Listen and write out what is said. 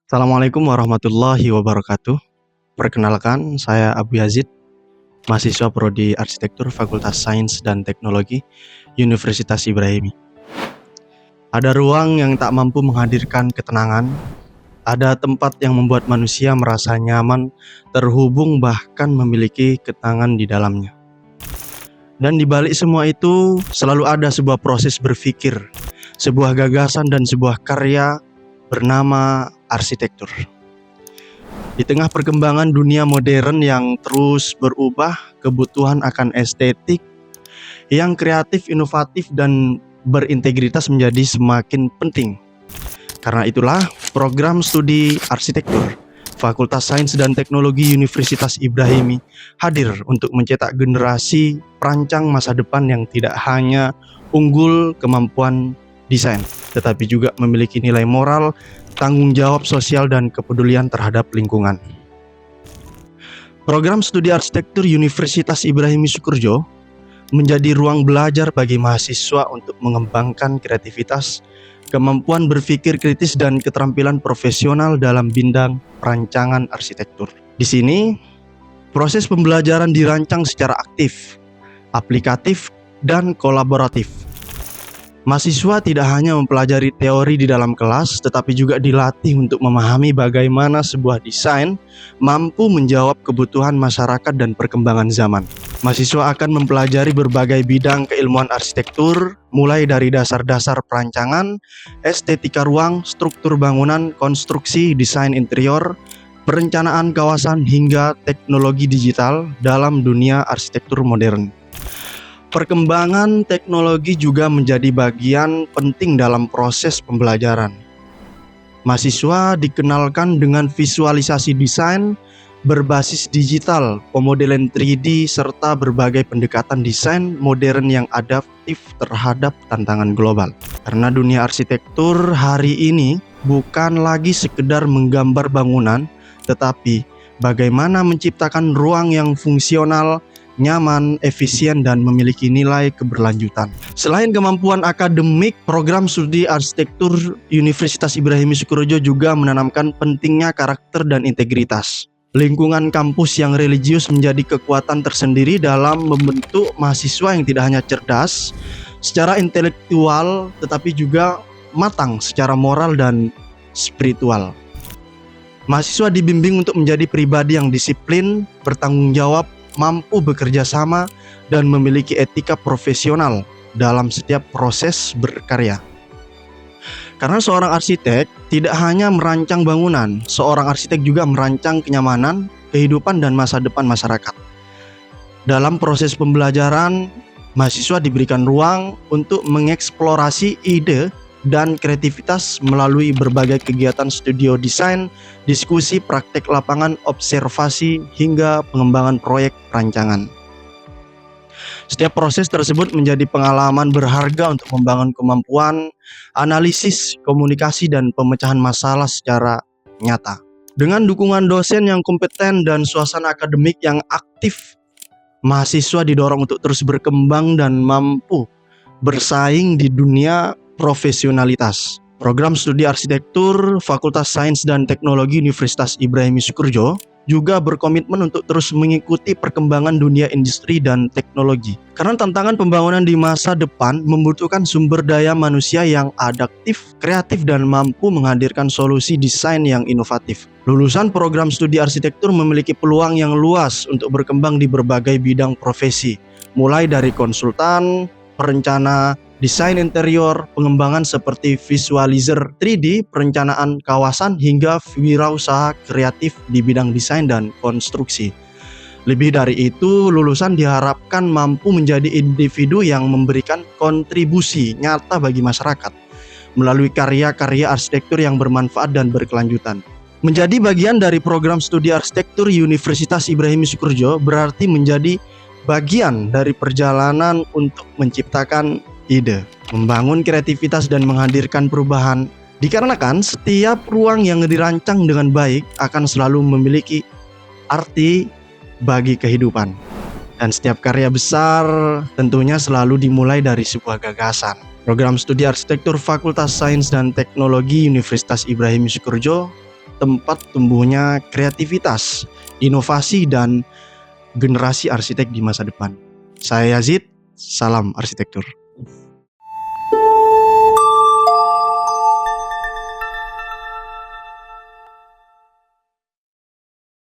Assalamualaikum warahmatullahi wabarakatuh. Perkenalkan, saya Abu Yazid, mahasiswa Prodi Arsitektur Fakultas Sains dan Teknologi Universitas Ibrahimi. Ada ruang yang tak mampu menghadirkan ketenangan, ada tempat yang membuat manusia merasa nyaman, terhubung bahkan memiliki ketenangan di dalamnya. Dan di balik semua itu, selalu ada sebuah proses berpikir, sebuah gagasan dan sebuah karya bernama arsitektur. Di tengah perkembangan dunia modern yang terus berubah, kebutuhan akan estetik yang kreatif, inovatif, dan berintegritas menjadi semakin penting. Karena itulah, program studi arsitektur Fakultas Sains dan Teknologi Universitas Ibrahimi hadir untuk mencetak generasi perancang masa depan yang tidak hanya unggul kemampuan desain, tetapi juga memiliki nilai moral, tanggung jawab sosial, dan kepedulian terhadap lingkungan. Program studi arsitektur Universitas Ibrahimi Sukoharjo menjadi ruang belajar bagi mahasiswa untuk mengembangkan kreativitas, kemampuan berpikir kritis, dan keterampilan profesional dalam bidang perancangan arsitektur. Di sini, proses pembelajaran dirancang secara aktif, aplikatif, dan kolaboratif. Mahasiswa tidak hanya mempelajari teori di dalam kelas, tetapi juga dilatih untuk memahami bagaimana sebuah desain mampu menjawab kebutuhan masyarakat dan perkembangan zaman. Mahasiswa akan mempelajari berbagai bidang keilmuan arsitektur, mulai dari dasar-dasar perancangan, estetika ruang, struktur bangunan, konstruksi, desain interior, perencanaan kawasan, hingga teknologi digital dalam dunia arsitektur modern. Perkembangan teknologi juga menjadi bagian penting dalam proses pembelajaran. Mahasiswa dikenalkan dengan visualisasi desain berbasis digital, pemodelan 3D, serta berbagai pendekatan desain modern yang adaptif terhadap tantangan global. Karena dunia arsitektur hari ini bukan lagi sekedar menggambar bangunan, tetapi bagaimana menciptakan ruang yang fungsional, nyaman, efisien, dan memiliki nilai keberlanjutan. Selain kemampuan akademik, program studi arsitektur Universitas Ibrahimi Sukoharjo juga menanamkan pentingnya karakter dan integritas. Lingkungan kampus yang religius menjadi kekuatan tersendiri dalam membentuk mahasiswa yang tidak hanya cerdas secara intelektual, tetapi juga matang secara moral dan spiritual. Mahasiswa dibimbing untuk menjadi pribadi yang disiplin, bertanggung jawab, mampu bekerja sama, dan memiliki etika profesional dalam setiap proses berkarya. Karena seorang arsitek tidak hanya merancang bangunan, seorang arsitek juga merancang kenyamanan, kehidupan, dan masa depan masyarakat. Dalam proses pembelajaran, mahasiswa diberikan ruang untuk mengeksplorasi ide dan kreativitas melalui berbagai kegiatan studio desain, diskusi, praktek lapangan, observasi, hingga pengembangan proyek perancangan. Setiap proses tersebut menjadi pengalaman berharga untuk membangun kemampuan analisis, komunikasi, dan pemecahan masalah secara nyata. Dengan dukungan dosen yang kompeten dan suasana akademik yang aktif, mahasiswa didorong untuk terus berkembang dan mampu bersaing di dunia profesionalitas. Program studi arsitektur Fakultas Sains dan Teknologi Universitas Ibrahimi Sukoharjo juga berkomitmen untuk terus mengikuti perkembangan dunia industri dan teknologi. Karena tantangan pembangunan di masa depan membutuhkan sumber daya manusia yang adaptif, kreatif, dan mampu menghadirkan solusi desain yang inovatif. Lulusan program studi arsitektur memiliki peluang yang luas untuk berkembang di berbagai bidang profesi, mulai dari konsultan, perencana, desain interior, pengembangan seperti visualizer 3D, perencanaan kawasan, hingga wirausaha kreatif di bidang desain dan konstruksi. Lebih dari itu, lulusan diharapkan mampu menjadi individu yang memberikan kontribusi nyata bagi masyarakat melalui karya-karya arsitektur yang bermanfaat dan berkelanjutan. Menjadi bagian dari program studi arsitektur Universitas Ibrahimi Sukoharjo berarti menjadi bagian dari perjalanan untuk menciptakan ide, membangun kreativitas, dan menghadirkan perubahan. Dikarenakan setiap ruang yang dirancang dengan baik akan selalu memiliki arti bagi kehidupan. Dan setiap karya besar tentunya selalu dimulai dari sebuah gagasan. Program studi arsitektur Fakultas Sains dan Teknologi Universitas Ibrahimi Sukoharjo tempat tumbuhnya kreativitas, inovasi, dan generasi arsitek di masa depan. Saya Yazid, salam arsitektur.